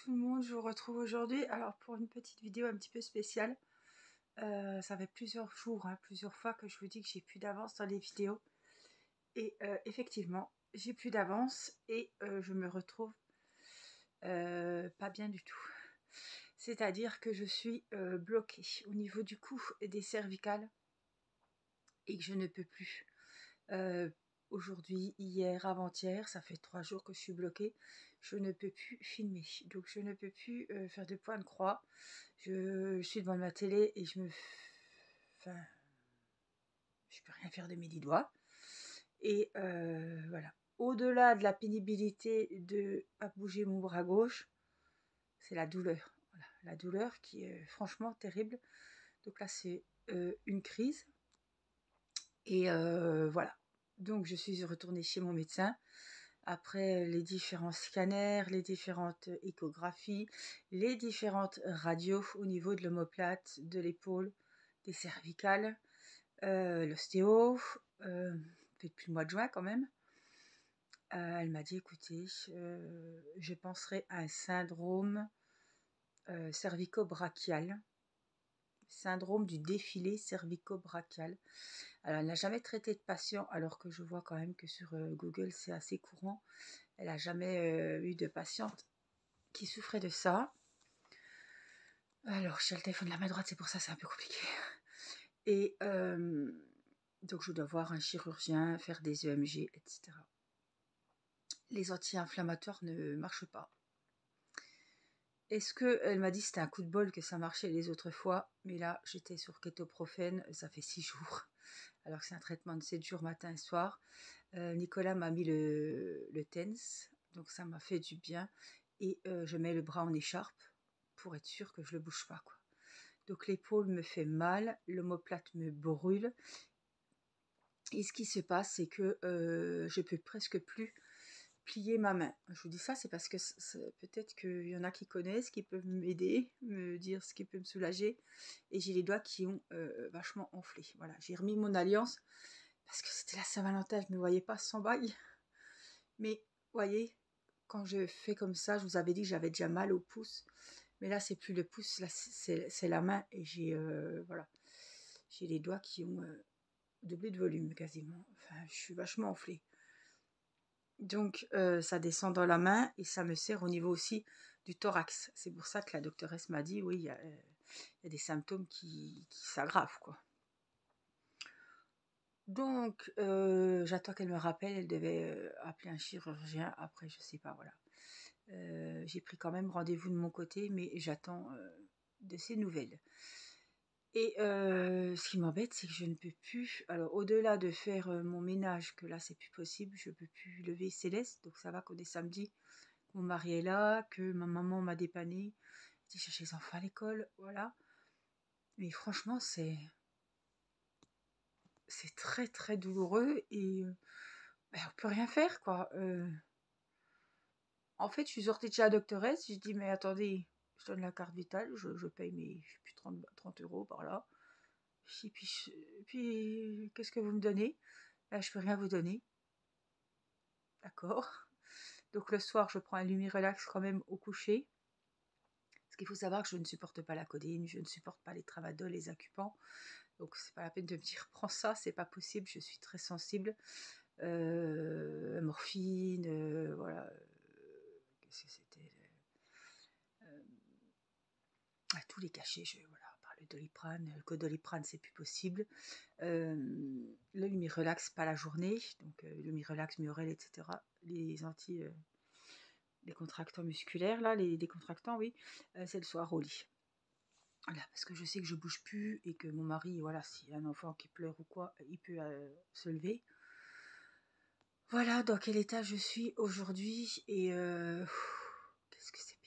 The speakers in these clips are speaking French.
tout le monde, je vous retrouve aujourd'hui alors pour une petite vidéo un petit peu spéciale. Ça fait plusieurs jours, plusieurs fois que je vous dis que j'ai plus d'avance dans les vidéos. Et effectivement, j'ai plus d'avance et je me retrouve pas bien du tout. C'est-à-dire que je suis bloquée au niveau du cou et des cervicales et que je ne peux plus. Aujourd'hui, hier, avant-hier, ça fait 3 jours que je suis bloquée. Je ne peux plus filmer, donc je ne peux plus faire de point de croix. Je suis devant ma télé et enfin, je peux rien faire de mes 10 doigts. Et voilà. Au-delà de la pénibilité de pas bouger mon bras gauche, c'est la douleur. Voilà. La douleur qui est franchement terrible. Donc là, c'est une crise. Et voilà. Donc je suis retournée chez mon médecin. Après les différents scanners, les différentes échographies, les différentes radios au niveau de l'omoplate, de l'épaule, des cervicales, l'ostéo, depuis le mois de juin quand même. Elle m'a dit, écoutez, je penserai à un syndrome cervico-brachial, syndrome du défilé cervico-brachial. Alors, elle n'a jamais traité de patient, alors que je vois quand même que sur Google, c'est assez courant. Elle n'a jamais eu de patiente qui souffrait de ça. Alors, j'ai le téléphone de la main droite, c'est pour ça c'est un peu compliqué. Et donc, je dois voir un chirurgien, faire des EMG, etc. Les anti-inflammatoires ne marchent pas. Est-ce que elle m'a dit que c'était un coup de bol que ça marchait les autres fois, mais là, j'étais sur kétoprophène, ça fait 6 jours. Alors que c'est un traitement de 7 jours matin et soir. Nicolas m'a mis le TENS, donc ça m'a fait du bien. Et je mets le bras en écharpe pour être sûre que je ne le bouge pas, quoi. Donc l'épaule me fait mal, l'omoplate me brûle. Et ce qui se passe, c'est que je peux presque plus plier ma main. Je vous dis ça, c'est parce que peut-être qu'il y en a qui connaissent, qui peuvent m'aider, me dire ce qui peut me soulager. Et j'ai les doigts qui ont vachement enflé. Voilà, j'ai remis mon alliance parce que c'était la Saint-Valentin, je ne me voyais pas sans bague. Mais voyez, quand je fais comme ça, je vous avais dit que j'avais déjà mal au pouce. Mais là, c'est plus le pouce, là, c'est la main. Et j'ai voilà, j'ai les doigts qui ont doublé de volume quasiment. Enfin, je suis vachement enflée. Donc, ça descend dans la main et ça me serre au niveau aussi du thorax. C'est pour ça que la doctoresse m'a dit, oui, il y a des symptômes qui s'aggravent, quoi. Donc, j'attends qu'elle me rappelle. Elle devait appeler un chirurgien. Après, je sais pas, voilà. J'ai pris quand même rendez-vous de mon côté, mais j'attends de ses nouvelles. Et ce qui m'embête, c'est que je ne peux plus. Alors, au-delà de faire mon ménage, que là, c'est plus possible, je ne peux plus lever Céleste. Donc, ça va qu'on est samedi. Mon mari est là, que ma maman m'a dépanné. J'ai cherché les enfants à l'école, voilà. Mais franchement, c'est très, très douloureux et ben, on peut rien faire, quoi. En fait, je suis sortie de chez la doctoresse, j'ai dit, mais attendez, je donne la carte vitale, je paye mes, je sais plus, 30 euros par là. Et puis qu'est-ce que vous me donnez? Ben, je peux rien vous donner. D'accord. Donc le soir, je prends un Lumirelax quand même au coucher. Parce qu'il faut savoir que je ne supporte pas la codéine, je ne supporte pas les Tramadol, les Accupant. Donc c'est pas la peine de me dire prends ça, c'est pas possible, je suis très sensible. Morphine, voilà. Qu'est-ce que c'était? À tous les cachets, voilà, par le Doliprane, le Codoliprane, c'est plus possible. Le Lumirelax, pas la journée, donc Lumirelax, Miorel, etc. Les les contractants musculaires, là, les décontractants, oui, c'est le soir au lit. Voilà, parce que je sais que je bouge plus et que mon mari, voilà, s'il y a un enfant qui pleure ou quoi, il peut se lever. Voilà dans quel état je suis aujourd'hui et qu'est-ce que c'est pénible.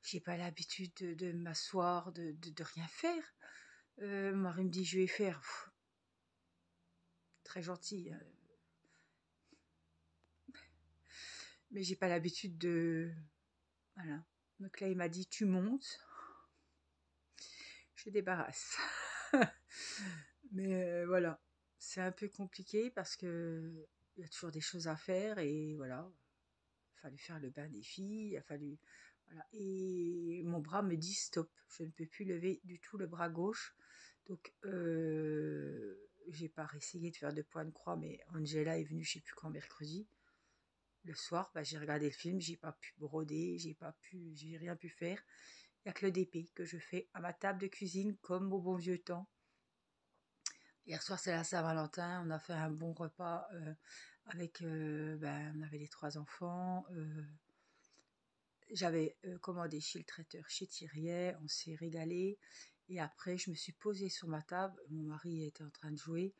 J'ai pas l'habitude de m'asseoir, de rien faire. Mon mari me dit je vais faire. Très gentil. Mais j'ai pas l'habitude de. Voilà. Donc là il m'a dit tu montes. Je débarrasse. Mais voilà. C'est un peu compliqué parce que il y a toujours des choses à faire et voilà. fallu faire le bain des filles, il a fallu... Voilà. Et mon bras me dit stop, je ne peux plus lever du tout le bras gauche. Donc, j'ai pas essayé de faire de point de croix, mais Angela est venue, je sais plus quand, mercredi. Le soir, bah, j'ai regardé le film, j'ai pas pu broder, j'ai rien pu faire. Il n'y a que le DP que je fais à ma table de cuisine, comme au bon vieux temps. Hier soir, c'est la Saint-Valentin, on a fait un bon repas avec, on avait les 3 enfants. J'avais commandé chez le traiteur, chez Thiriet, on s'est régalé. Et après, je me suis posée sur ma table, mon mari était en train de jouer,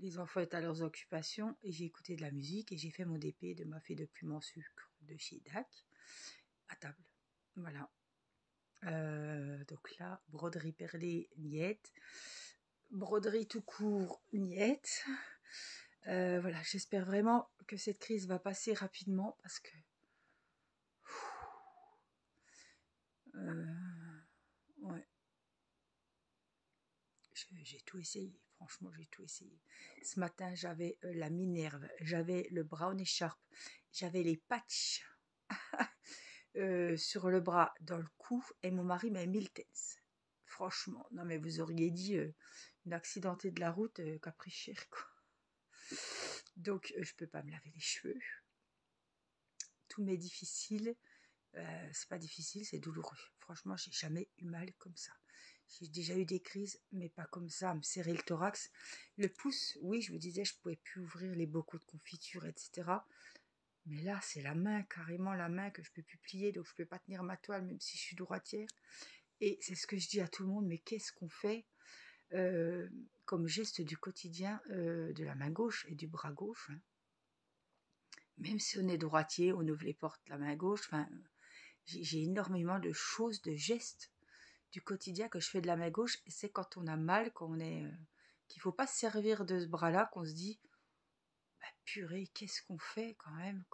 les enfants étaient à leurs occupations, et j'ai écouté de la musique, et j'ai fait mon DP de ma fée de plume en sucre de chez DAC, à table. Voilà. Donc là, broderie perlée, niette. Broderie tout court, niette. Voilà, j'espère vraiment que cette crise va passer rapidement, parce que... ouais. J'ai tout essayé, franchement, j'ai tout essayé. Ce matin, j'avais la Minerve, j'avais le Brown Sharp, j'avais les patchs sur le bras, dans le cou, et mon mari m'a mis le Tens. Franchement, non mais vous auriez dit une accidentée de la route qui a pris cher, quoi. Donc, je peux pas me laver les cheveux. Tout m'est difficile. C'est pas difficile, c'est douloureux. Franchement, j'ai jamais eu mal comme ça. J'ai déjà eu des crises, mais pas comme ça, à me serrer le thorax. Le pouce, oui, je me disais, je pouvais plus ouvrir les bocaux de confiture, etc. Mais là, c'est la main, carrément la main que je peux plus plier, donc je peux pas tenir ma toile, même si je suis droitière. Et c'est ce que je dis à tout le monde, mais qu'est-ce qu'on fait comme geste du quotidien de la main gauche et du bras gauche, hein. Même si on est droitier, on ouvre les portes la main gauche, enfin... J'ai énormément de choses, de gestes du quotidien que je fais de la main gauche. Et c'est quand on a mal, qu'il ne faut pas se servir de ce bras-là, qu'on se dit, bah, purée, qu'est-ce qu'on fait quand même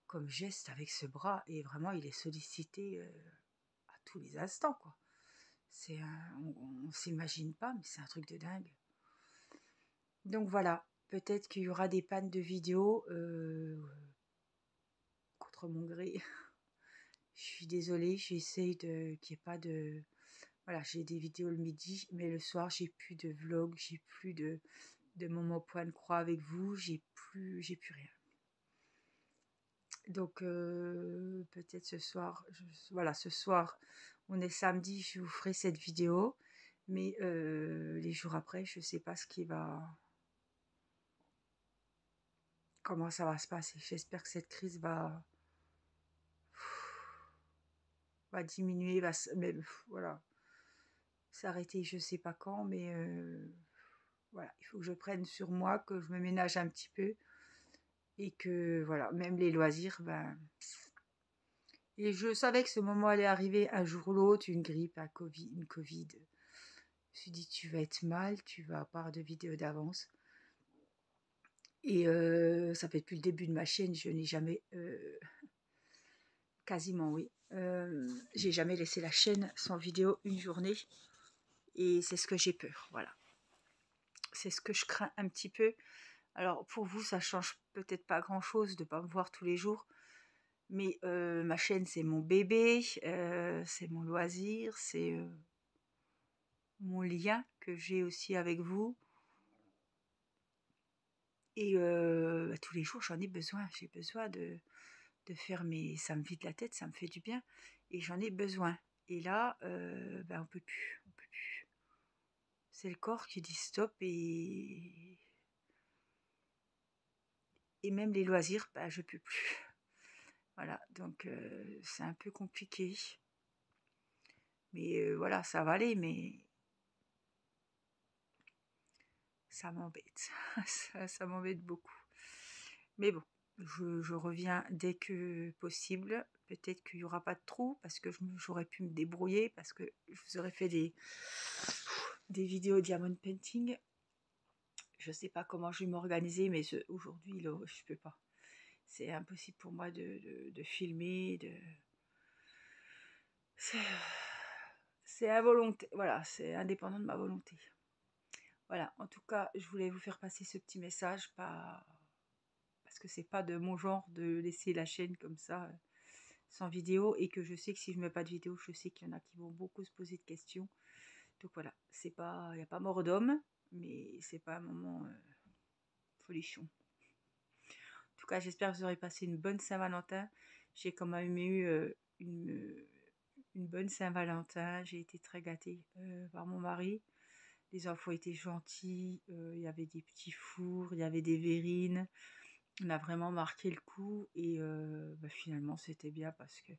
comme geste avec ce bras. Et vraiment, il est sollicité à tous les instants, quoi. On ne s'imagine pas, mais c'est un truc de dingue. Donc voilà, peut-être qu'il y aura des pannes de vidéos contre mon gré. Je suis désolée, j'essaye qu'il n'y ait pas de... Voilà, j'ai des vidéos le midi, mais le soir, j'ai plus de vlog, j'ai plus de moments point de croix avec vous, j'ai plus rien. Donc, peut-être ce soir, voilà, ce soir, on est samedi, je vous ferai cette vidéo, mais les jours après, je sais pas comment ça va se passer. J'espère que cette crise va diminuer, mais, voilà, s'arrêter, je sais pas quand, mais voilà, il faut que je prenne sur moi, que je me ménage un petit peu, et que voilà, même les loisirs, et je savais que ce moment allait arriver un jour ou l'autre, une grippe, une Covid. Je me suis dit, tu vas être mal, tu vas avoir de vidéos d'avance. Et ça fait depuis le début de ma chaîne, je n'ai jamais, quasiment oui, j'ai jamais laissé la chaîne sans vidéo une journée. Et c'est ce que j'ai peur, voilà. C'est ce que je crains un petit peu. Alors pour vous, ça change peut-être pas grand-chose de ne pas me voir tous les jours. Mais ma chaîne, c'est mon bébé, c'est mon loisir, c'est mon lien que j'ai aussi avec vous. Et tous les jours, j'en ai besoin. J'ai besoin de faire ça me vide la tête, ça me fait du bien. Et j'en ai besoin. Et là, on peut plus. On peut plus. C'est le corps qui dit stop, et même les loisirs, je peux plus. Voilà, donc c'est un peu compliqué. Mais voilà, ça va aller, mais ça m'embête. ça m'embête beaucoup. Mais bon, je reviens dès que possible. Peut-être qu'il n'y aura pas de trou, parce que j'aurais pu me débrouiller, parce que je vous aurais fait des vidéos diamond painting. Je ne sais pas comment je vais m'organiser, mais aujourd'hui, je ne peux pas. C'est impossible pour moi de filmer, c'est involontaire, voilà, c'est indépendant de ma volonté. Voilà, en tout cas, je voulais vous faire passer ce petit message, parce parce que c'est pas de mon genre de laisser la chaîne comme ça sans vidéo, et que je sais que si je mets pas de vidéo, je sais qu'il y en a qui vont beaucoup se poser de questions. Donc voilà, c'est pas, il n'y a pas mort d'homme, mais c'est pas un moment folichon. En tout cas, j'espère que vous aurez passé une bonne Saint-Valentin. J'ai quand même eu une bonne Saint-Valentin. J'ai été très gâtée par mon mari. Les enfants étaient gentils. Il y avait des petits fours, il y avait des verrines. On a vraiment marqué le coup. Et finalement, c'était bien parce que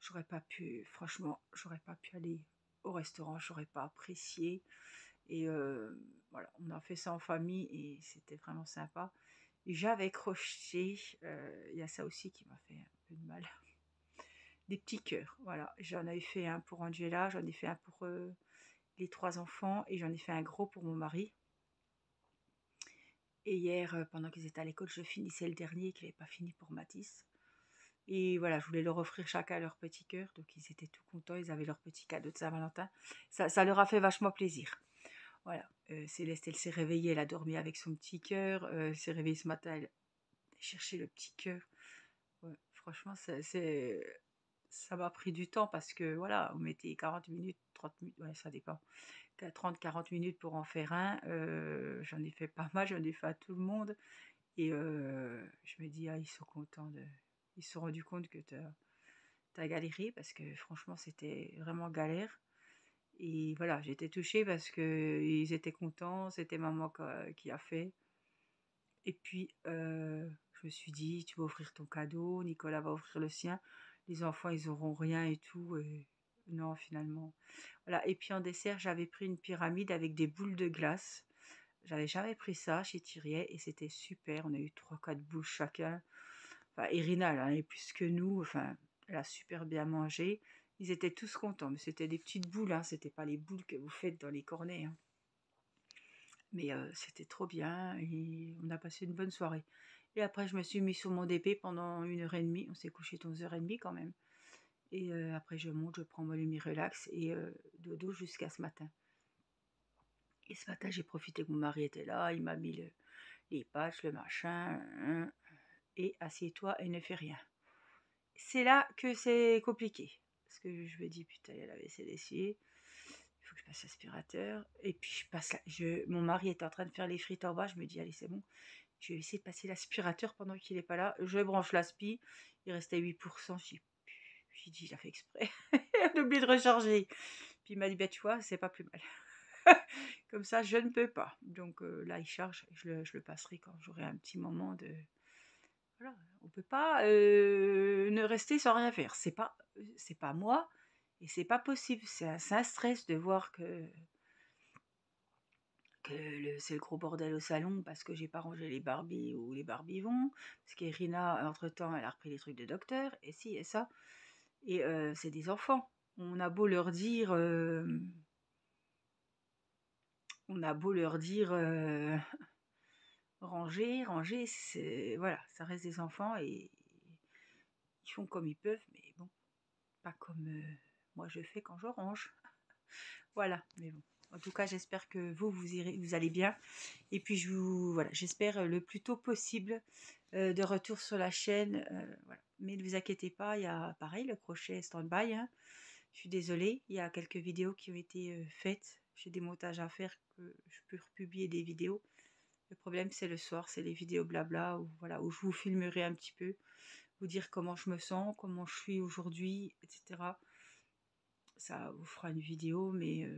j'aurais pas pu, franchement, j'aurais pas pu aller au restaurant. J'aurais pas apprécié. Et voilà, on a fait ça en famille et c'était vraiment sympa. Et j'avais crocheté, il y a ça aussi qui m'a fait un peu de mal. Des petits cœurs, voilà. J'en avais fait un pour Angela, j'en ai fait un pour les 3 enfants et j'en ai fait un gros pour mon mari. Et hier, pendant qu'ils étaient à l'école, je finissais le dernier qui n'avait pas fini pour Mathis. Et voilà, je voulais leur offrir chacun leur petit cœur. Donc ils étaient tout contents, ils avaient leur petit cadeau de Saint-Valentin. Ça leur a fait vachement plaisir. Voilà, Céleste, elle s'est réveillée, elle a dormi avec son petit cœur. Elle s'est réveillée ce matin, elle a cherché le petit cœur. Ouais, franchement, ça m'a pris du temps parce que voilà, on mettait 40 minutes, 30 minutes, ouais, ça dépend. 30-40 minutes pour en faire un. J'en ai fait pas mal, j'en ai fait à tout le monde. Et je me dis, ah, ils sont contents ils se sont rendus compte que t'as galéré parce que franchement, c'était vraiment galère. Et voilà, j'étais touchée parce que ils étaient contents, c'était maman qui a fait. Et puis, je me suis dit, tu vas offrir ton cadeau, Nicolas va offrir le sien. Les enfants, ils auront rien et tout. Et non, finalement. Voilà. Et puis en dessert, j'avais pris une pyramide avec des boules de glace. J'avais jamais pris ça chez Thiriet et c'était super. On a eu 3-4 boules chacun. Enfin, Irina, elle en avait plus que nous. Enfin, elle a super bien mangé. Ils étaient tous contents, mais c'était des petites boules, hein. C'était pas les boules que vous faites dans les cornets, hein. Mais c'était trop bien et on a passé une bonne soirée. Et après, je me suis mis sur mon DP pendant 1h30. On s'est couché à 11h30 quand même. Et après, je monte, je prends mon relax et dodo jusqu'à ce matin. Et ce matin, j'ai profité que mon mari était là. Il m'a mis les patchs, le machin. Et assieds-toi et ne fais rien. C'est là que c'est compliqué. Parce que je me dis, putain, il y a la vaisselle d'essier. Il faut que je passe l'aspirateur. Et puis, je passe mon mari était en train de faire les frites en bas. Je me dis, allez, c'est bon. Je vais essayer de passer l'aspirateur pendant qu'il n'est pas là. Je branche l'aspi. Il restait 8%. J'ai dit, il a fait exprès. On a oublié de recharger. Puis il m'a dit, bah, tu vois, c'est pas plus mal. Comme ça, je ne peux pas. Donc là, il charge. Je le passerai quand j'aurai un petit moment de... Voilà, on peut pas ne rester sans rien faire. C'est pas moi et c'est pas possible. C'est un stress de voir que c'est le gros bordel au salon parce que j'ai pas rangé les Barbies ou les Barbies vont. Parce qu'Irina, entre-temps, elle a repris les trucs de docteur, et ci et ça. Et c'est des enfants. On a beau leur dire... ranger, voilà, ça reste des enfants et ils font comme ils peuvent, mais bon, pas comme moi je fais quand je range. Voilà, mais bon. En tout cas, j'espère que vous allez bien. Et puis, voilà, j'espère le plus tôt possible de retour sur la chaîne. Voilà. Mais ne vous inquiétez pas, il y a pareil, le crochet stand-by, hein. Je suis désolée, il y a quelques vidéos qui ont été faites. J'ai des montages à faire que je peux republier des vidéos. Le problème, c'est le soir, c'est les vidéos blabla où, voilà, où je vous filmerai un petit peu, vous dire comment je me sens, comment je suis aujourd'hui, etc. Ça vous fera une vidéo, mais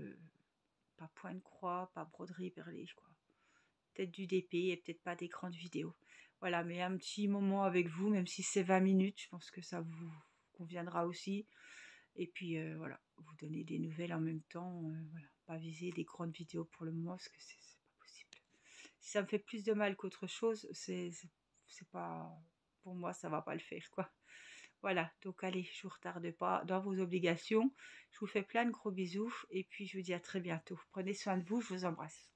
pas point de croix, pas broderie perlée, quoi. Peut-être du DP et peut-être pas des grandes vidéos. Voilà, mais un petit moment avec vous, même si c'est 20 minutes, je pense que ça vous conviendra aussi. Et puis voilà, vous donner des nouvelles en même temps. Voilà, pas viser des grandes vidéos pour le moment, parce que c'est pas possible. Si ça me fait plus de mal qu'autre chose, c'est pas... Pour moi, ça va pas le faire, quoi. Voilà, donc allez, je vous retarde pas dans vos obligations. Je vous fais plein de gros bisous et puis je vous dis à très bientôt. Prenez soin de vous, je vous embrasse.